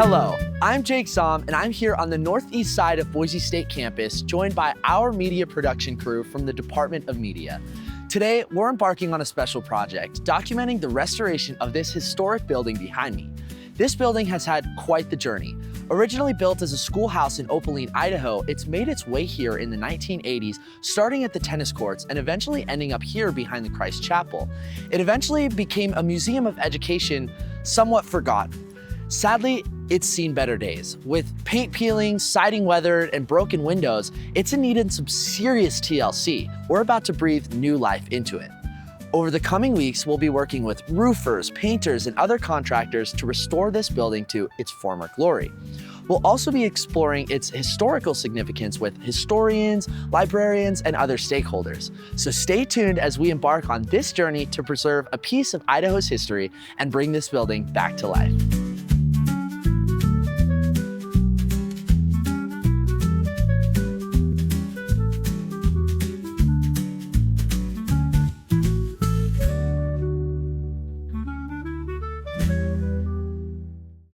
Hello, I'm Jake Zahm, and I'm here on the northeast side of Boise State campus, joined by our media production crew from the Department of Media. Today, we're embarking on a special project, documenting the restoration of this historic building behind me. This building has had quite the journey. Originally built as a schoolhouse in Opaline, Idaho, it's made its way here in the 1980s, starting at the tennis courts and eventually ending up here behind the Christ Chapel. It eventually became a museum of education, somewhat forgotten. Sadly, it's seen better days. With paint peeling, siding weathered, and broken windows, it's in need of some serious TLC. We're about to breathe new life into it. Over the coming weeks, we'll be working with roofers, painters, and other contractors to restore this building to its former glory. We'll also be exploring its historical significance with historians, librarians, and other stakeholders. So stay tuned as we embark on this journey to preserve a piece of Idaho's history and bring this building back to life.